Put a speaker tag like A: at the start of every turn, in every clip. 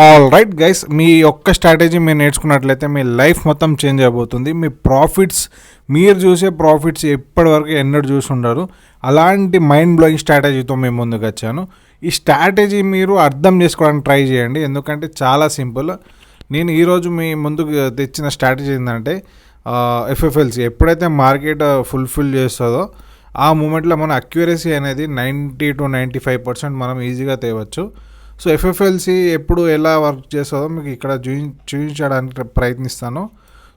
A: All right guys, మీ ఒక్క strategy మీరు నేర్చుకున్నట్లయితే మీ life మొత్తం చేంజ్ అయిపోతుంది. మీ ప్రాఫిట్స్, మీరు చూసే ప్రాఫిట్స్ ఎప్పటివరకు ఎన్నడూ చూసి ఉండరు. అలాంటి మైండ్ బ్లోయింగ్ స్ట్రాటజీతో మేము ముందుకు వచ్చాను. ఈ స్ట్రాటజీ మీరు అర్థం చేసుకోవడానికి ట్రై చేయండి, ఎందుకంటే చాలా సింపుల్. నేను ఈరోజు మీ ముందుకు తెచ్చిన స్ట్రాటజీ ఏంటంటే ఎఫ్ఎఫ్ఎల్సి. ఎప్పుడైతే మార్కెట్ ఫుల్ఫిల్ చేస్తుందో ఆ మూమెంట్లో మన అక్యురసీ అనేది 90 to 95% మనం ఈజీగా తేవచ్చు. సో ఎఫ్ఎఫ్ఎల్సి ఎప్పుడు ఎలా వర్క్ చేస్తుందో మీకు ఇక్కడ చూపించడానికి ప్రయత్నిస్తాను.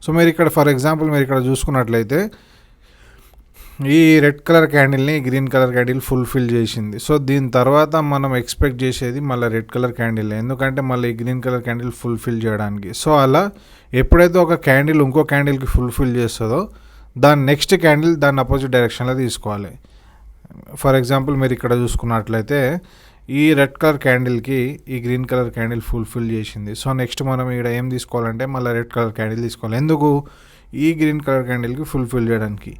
A: సో మీరు ఇక్కడ ఫర్ ఎగ్జాంపుల్ మీరు ఇక్కడ చూసుకున్నట్లయితే ఈ రెడ్ కలర్ క్యాండిల్ని గ్రీన్ కలర్ క్యాండిల్ ఫుల్ఫిల్ చేసింది. సో దీని తర్వాత మనం ఎక్స్పెక్ట్ చేసేది మళ్ళీ రెడ్ కలర్ క్యాండిల్, ఎందుకంటే మళ్ళీ గ్రీన్ కలర్ క్యాండిల్ ఫుల్ఫిల్ చేయడానికి. సో అలా ఎప్పుడైతే ఒక క్యాండిల్ ఇంకో క్యాండిల్కి ఫుల్ఫిల్ చేస్తుందో దాని నెక్స్ట్ క్యాండిల్ దాన్ని అపోజిట్ డైరెక్షన్లో తీసుకోవాలి. ఫర్ ఎగ్జాంపుల్ మీరు ఇక్కడ చూసుకున్నట్లయితే ఈ రెడ్ కలర్ క్యాండిల్కి ఈ గ్రీన్ కలర్ క్యాండిల్ ఫుల్ఫిల్ చేసింది. సో నెక్స్ట్ మనం ఇక్కడ ఏం తీసుకోవాలంటే మళ్ళీ రెడ్ కలర్ క్యాండిల్ తీసుకోవాలి. ఎందుకు? ఈ గ్రీన్ కలర్ క్యాండిల్కి ఫుల్ఫిల్ చేయడానికి.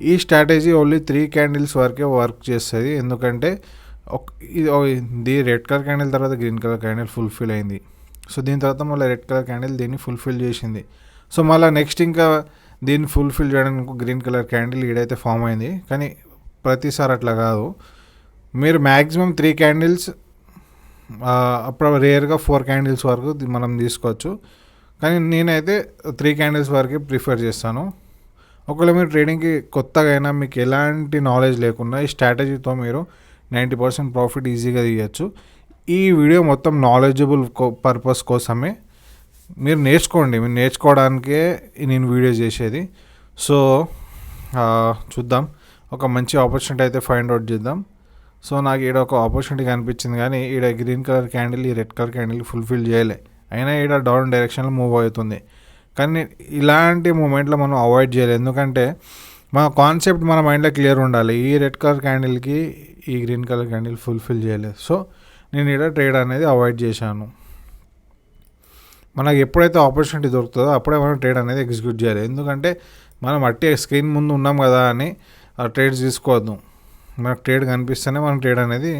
A: ఈ స్ట్రాటజీ ఓన్లీ 3 క్యాండిల్స్ వరకే వర్క్ చేస్తుంది, ఎందుకంటే ఇది రెడ్ కలర్ క్యాండిల్ తర్వాత గ్రీన్ కలర్ క్యాండిల్ ఫుల్ఫిల్ అయింది. సో దీని తర్వాత మళ్ళీ రెడ్ కలర్ క్యాండిల్ దీన్ని ఫుల్ఫిల్ చేసింది. సో మళ్ళీ నెక్స్ట్ ఇంకా దీన్ని ఫుల్ఫిల్ చేయడానికి గ్రీన్ కలర్ క్యాండిల్ ఈడైతే ఫామ్ అయింది. కానీ ప్రతిసారి అట్లా కాదు, మీరు మ్యాక్సిమం 3 క్యాండిల్స్, అప్పుడు రేర్గా 4 క్యాండిల్స్ వరకు మనం తీసుకోవచ్చు. కానీ నేనైతే 3 క్యాండిల్స్ వరకే ప్రిఫర్ చేస్తాను. ఒకవేళ మీరు ట్రేడింగ్కి కొత్తగా అయినా మీకు ఎలాంటి నాలెడ్జ్ లేకుండా ఈ స్ట్రాటజీతో మీరు 90% ప్రాఫిట్ ఈజీగా తీయచ్చు. ఈ వీడియో మొత్తం నాలెడ్జబుల్ పర్పస్ కోసమే. మీరు నేర్చుకోండి, మీరు నేర్చుకోవడానికే నేను వీడియో చేసేది. సో చూద్దాం, ఒక మంచి ఆపర్చునిటీ అయితే ఫైండ్ అవుట్ చేద్దాం. సో నాకు ఈడ ఒక ఆపర్చునిటీ కనిపించింది, కానీ ఈడ గ్రీన్ కలర్ క్యాండిల్ ఈ రెడ్ కలర్ క్యాండిల్ ఫుల్ఫిల్ చేయలే, అయినా ఈడ డౌన్ డైరెక్షన్లో మూవ్ అవుతుంది. కానీ ఇలాంటి మూమెంట్లో మనం అవాయిడ్ చేయాలి, ఎందుకంటే మన కాన్సెప్ట్ మన మైండ్లో క్లియర్ ఉండాలి. ఈ రెడ్ కలర్ క్యాండిల్కి ఈ గ్రీన్ కలర్ క్యాండిల్ ఫుల్ఫిల్ చేయలేదు, సో నేను ఈడ ట్రేడ్ అనేది అవాయిడ్ చేశాను. మనకు ఎప్పుడైతే ఆపర్చునిటీ దొరుకుతుందో అప్పుడే మనం ట్రేడ్ అనేది ఎగ్జిక్యూట్ చేయాలి, ఎందుకంటే మనం అట్టే స్క్రీన్ ముందు ఉన్నాం కదా అని ఆ ట్రేడ్స్ తీసుకోవద్దు. మనకు ట్రేడ్ కనిపిస్తేనే మనం ట్రేడ్ అనేది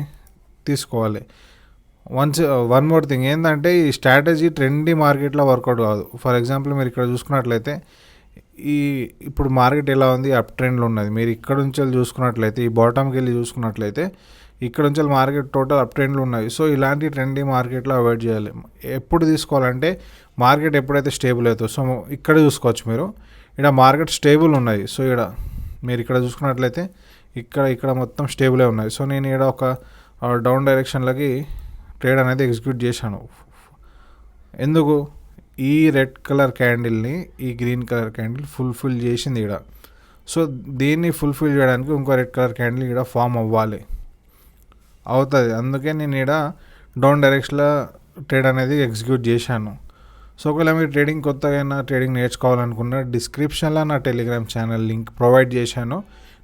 A: తీసుకోవాలి. వన్ మోర్ థింగ్ ఏంటంటే ఈ స్ట్రాటజీ ట్రెండీ మార్కెట్లో వర్కౌట్ కాదు. ఫర్ ఎగ్జాంపుల్ మీరు ఇక్కడ చూసుకున్నట్లయితే ఇప్పుడు మార్కెట్ ఎలా ఉంది, అప్ ట్రెండ్లో ఉన్నది. మీరు ఇక్కడ నుంచి చూసుకున్నట్లయితే ఈ బాటమ్కి వెళ్ళి చూసుకున్నట్లయితే ఇక్కడ నుంచి మార్కెట్ టోటల్ అప్ ట్రెండ్లో ఉన్నాయి. సో ఇలాంటి ట్రెండీ మార్కెట్లో అవాయిడ్ చేయాలి. ఎప్పుడు తీసుకోవాలంటే మార్కెట్ ఎప్పుడైతే స్టేబుల్ అవుతుందో. సో ఇక్కడ చూసుకోవచ్చు మీరు, ఇక్కడ మార్కెట్ స్టేబుల్ ఉన్నాయి. సో ఇక్కడ మీరు ఇక్కడ చూసుకున్నట్లయితే ఇక్కడ మొత్తం స్టేబులే ఉన్నాయి. సో నేను ఇక్కడ ఒక డౌన్ డైరెక్షన్లకి ట్రేడ్ అనేది ఎగ్జిక్యూట్ చేశాను. ఎందుకు? ఈ రెడ్ కలర్ క్యాండిల్ని ఈ గ్రీన్ కలర్ క్యాండిల్ ఫుల్ఫిల్ చేసింది ఇక్కడ. సో దీన్ని ఫుల్ఫిల్ చేయడానికి ఇంకో రెడ్ కలర్ క్యాండిల్ ఇక్కడ ఫామ్ అవుతుంది. అందుకే నేను ఇక్కడ డౌన్ డైరెక్షన్లో ట్రేడ్ అనేది ఎగ్జిక్యూట్ చేశాను. సో ఒకవేళ మీరు ట్రేడింగ్ కొత్తగా ట్రేడింగ్ నేర్చుకోవాలనుకున్న డిస్క్రిప్షన్లో నా టెలిగ్రామ్ ఛానల్ లింక్ ప్రొవైడ్ చేశాను.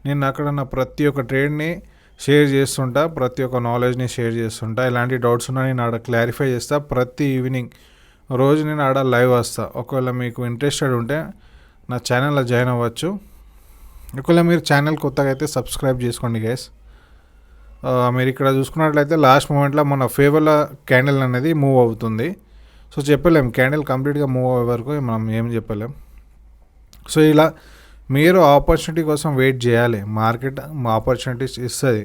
A: నేను అక్కడ నా ప్రతి ఒక్క ట్రేడ్ని షేర్ చేస్తుంటా, ప్రతి ఒక్క నాలెడ్జ్ని షేర్ చేస్తుంటా. ఎలాంటి డౌట్స్ ఉన్నా నేను ఆడ క్లారిఫై చేస్తా. ప్రతి ఈవినింగ్ రోజు నేను ఆడ లైవ్ వస్తా. ఒకవేళ మీకు ఇంట్రెస్టెడ్ ఉంటే నా ఛానల్లో జాయిన్ అవ్వచ్చు. ఒకవేళ మీరు ఛానల్ కొత్తగా అయితే సబ్స్క్రైబ్ చేసుకోండి గైస్. మీరు ఇక్కడ చూసుకున్నట్లయితే లాస్ట్ మూమెంట్లో మన ఫేవర్లో క్యాండిల్ అనేది మూవ్ అవుతుంది. సో చెప్పలేం, క్యాండిల్ కంప్లీట్గా మూవ్ అయ్యే వరకు మనం ఏం చెప్పలేం. సో ఇలా మీరు ఆపర్చునిటీ కోసం వెయిట్ చేయాలి. మార్కెట్ ఆపర్చునిటీస్ ఇస్తుంది.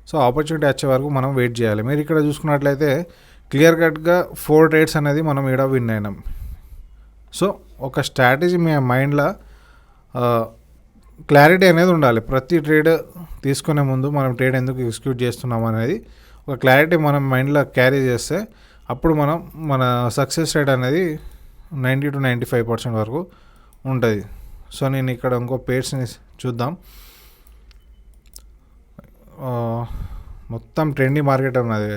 A: సో ఆపర్చునిటీ వచ్చే వరకు మనం వెయిట్ చేయాలి. మీరు ఇక్కడ చూసుకున్నట్లయితే క్లియర్ కట్గా 4 ట్రేడ్స్ అనేది మనం ఇక్కడ విన్ అయినాం. సో ఒక స్ట్రాటజీ మీ మైండ్లో క్లారిటీ అనేది ఉండాలి. ప్రతి ట్రేడ్ తీసుకునే ముందు మనం ట్రేడ్ ఎందుకు ఎగ్జిక్యూట్ చేస్తున్నాం అనేది ఒక క్లారిటీ మనం మైండ్లో క్యారీ చేస్తే అప్పుడు మన సక్సెస్ రేట్ అనేది 90 to 95% వరకు ఉంటుంది. సో నేను ఇక్కడ ఇంకో పేర్స్ని చూద్దాం. మొత్తం ట్రెండీ మార్కెట్ ఉన్నది.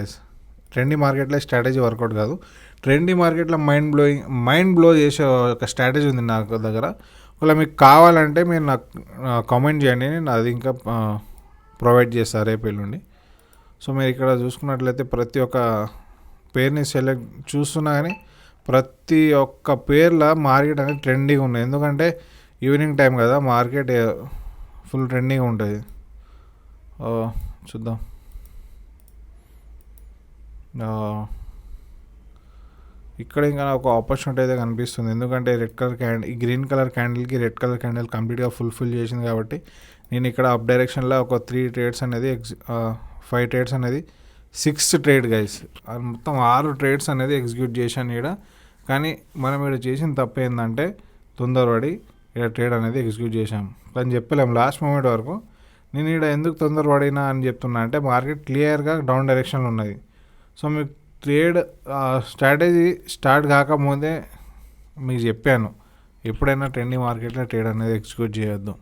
A: ట్రెండీ మార్కెట్లో స్ట్రాటజీ వర్కౌట్ కాదు. ట్రెండీ మార్కెట్లో మైండ్ బ్లో చేసే ఒక స్ట్రాటజీ ఉంది నా దగ్గర. ఒకవేళ మీకు కావాలంటే మీరు నాకు కామెంట్ చేయండి, నేను అది ఇంకా ప్రొవైడ్ చేస్తాను రేపు ఎల్లుండి. సో మీరు ఇక్కడ చూసుకున్నట్లయితే ప్రతి ఒక్క పేరుని సెలెక్ట్ చూస్తున్నా, కానీ ప్రతి ఒక్క పేర్లో మార్కెట్ అనేది ట్రెండింగ్ ఉన్నాయి. ఎందుకంటే ఈవినింగ్ టైం కదా, మార్కెట్ ఫుల్ ట్రెండింగ్ ఉంటుంది. చూద్దాం. ఇక్కడ ఇంకా ఒక ఆపర్చునిటీ అయితే కనిపిస్తుంది, ఎందుకంటే రెడ్ కలర్ క్యాండిల్, ఈ గ్రీన్ కలర్ క్యాండిల్కి రెడ్ కలర్ క్యాండిల్ కంప్లీట్గా ఫుల్ఫిల్ చేసింది కాబట్టి నేను ఇక్కడ అప్ డైరెక్షన్లో ఒక 3 ట్రేడ్స్ అనేది 5 ట్రేడ్స్ అనేది 6th ట్రేడ్ గైస్, మొత్తం 6 ట్రేడ్స్ అనేది ఎగ్జిక్యూట్ చేశాను ఇక్కడ. కానీ మనం ఇక్కడ చేసిన తప్పు ఏంటంటే తొందరపడి ఇక్కడ ట్రేడ్ అనేది ఎగ్జిక్యూట్ చేశాం కానీ చెప్పలేము లాస్ట్ మూమెంట్ వరకు. నేను ఇక్కడ ఎందుకు తొందరపడినా అని చెప్తున్నా అంటే మార్కెట్ క్లియర్గా డౌన్ డైరెక్షన్లో ఉన్నది. సో మీకు ట్రేడ్ స్ట్రాటజీ స్టార్ట్ కాకముందే మీకు చెప్పాను, ఎప్పుడైనా ట్రెండింగ్ మార్కెట్లో ట్రేడ్ అనేది ఎగ్జిక్యూట్ చేయొద్దు.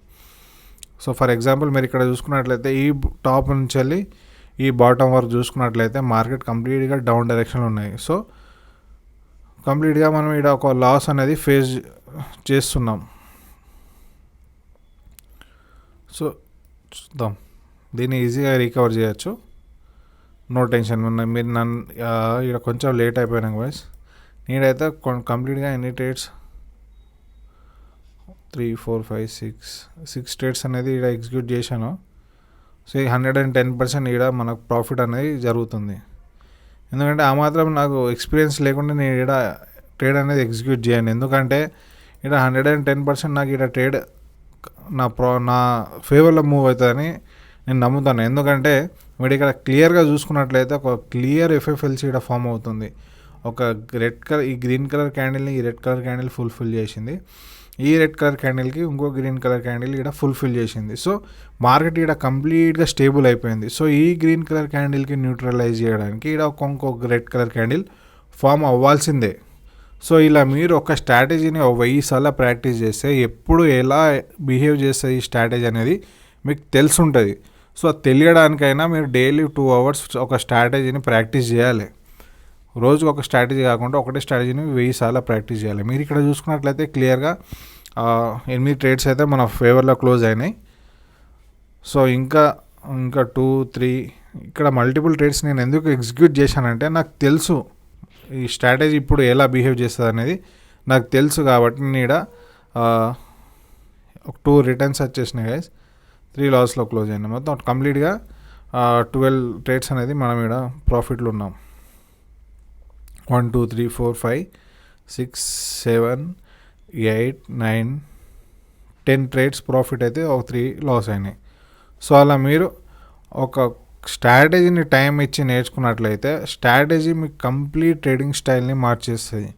A: సో ఫర్ ఎగ్జాంపుల్ మీరు ఇక్కడ చూసుకున్నట్లయితే ఈ టాప్ నుంచి వెళ్ళి ఈ బాటమ్ వరకు చూసుకున్నట్లయితే మార్కెట్ కంప్లీట్గా డౌన్ డైరెక్షన్లో ఉన్నాయి. సో కంప్లీట్గా మనం ఇక్కడ ఒక లాస్ అనేది ఫేస్ చేస్తున్నాం. సో చూద్దాం, దీన్ని ఈజీగా రికవర్ చేయొచ్చు, నో టెన్షన్. మీరు నన్ను ఇక్కడ కొంచెం లేట్ అయిపోయినా బాయ్స్, నేనైతే కంప్లీట్గా ఎన్ని ట్రేడ్స్ 3, 4, 5, 6 ట్రేడ్స్ అనేది ఇక్కడ ఎగ్జిక్యూట్ చేశాను. సో ఈ 110% ఇక్కడ మనకు ప్రాఫిట్ అనేది జరుగుతుంది. ఎందుకంటే ఆ మాత్రం నాకు ఎక్స్పీరియన్స్ లేకుండా నేను ఇక్కడ ట్రేడ్ అనేది ఎగ్జిక్యూట్ చేయను. ఎందుకంటే ఇక్కడ 110% నాకు ఇక్కడ ట్రేడ్ నా ఫేవర్లో మూవ్ అవుతుందని నేను నమ్ముతాను. ఎందుకంటే మీరు ఇక్కడ క్లియర్గా చూసుకున్నట్లయితే ఒక క్లియర్ ఎఫ్ఎఫ్ఎల్సీ ఇక్కడ ఫామ్ అవుతుంది. ఒక రెడ్ కలర్, ఈ గ్రీన్ కలర్ క్యాండిల్ని ఈ రెడ్ కలర్ క్యాండిల్ ఫుల్ఫిల్ చేసింది, ఈ రెడ్ కలర్ క్యాండిల్కి ఇంకో గ్రీన్ కలర్ క్యాండిల్ ఇక్కడ ఫుల్ఫిల్ చేసింది. సో మార్కెట్ ఇక్కడ కంప్లీట్గా స్టేబుల్ అయిపోయింది. సో ఈ గ్రీన్ కలర్ క్యాండిల్కి న్యూట్రలైజ్ చేయడానికి ఇక్కడ ఇంకొక రెడ్ కలర్ క్యాండిల్ ఫామ్ అవ్వాల్సిందే. సో ఇలా మీరు ఒక స్ట్రాటజీని 1000 సార్లు ప్రాక్టీస్ చేస్తే ఎప్పుడు ఎలా బిహేవ్ చేస్తుంది ఈ స్ట్రాటజీ అనేది మీకు తెలుసుంటుంది. సో అది తెలియడానికైనా మీరు డైలీ 2 hours ఒక స్ట్రాటజీని ప్రాక్టీస్ చేయాలి. రోజుకు ఒక స్ట్రాటజీ కాకుండా ఒకటే స్ట్రాటజీని 1000 సార్లు ప్రాక్టీస్ చేయాలి. మీరు ఇక్కడ చూసుకున్నట్లయితే క్లియర్గా 8 ట్రేడ్స్ అయితే మన ఫేవర్లో క్లోజ్ అయినాయి. సో ఇంకా 2, 3 ఇక్కడ మల్టిపుల్ ట్రేడ్స్ నేను ఎందుకు ఎగ్జిక్యూట్ చేశానంటే నాకు తెలుసు ఈ స్ట్రాటజీ ఇప్పుడు ఎలా బిహేవ్ చేస్తుంది అనేది నాకు తెలుసు. కాబట్టి నేను ఇక్కడ 2 రిటర్న్స్ వచ్చేసినాయి గైస్, 3 లాస్లో క్లోజ్ అయినాయి. మొత్తం కంప్లీట్గా 12 ట్రేడ్స్ అనేది మనం ఇక్కడ ప్రాఫిట్లో ఉన్నాం. 1, 2, 3, 4, 5, 6, 7, 8, 9, 10 ట్రేడ్స్ ప్రాఫిట్ అయితే ఒక 3 లాస్ అయినాయి. సో అలా మీరు ఒక స్ట్రాటజీని టైం ఇచ్చి నేర్చుకున్నట్లయితే స్ట్రాటజీ మీకు కంప్లీట్ ట్రేడింగ్ స్టైల్ని మార్చేస్తుంది.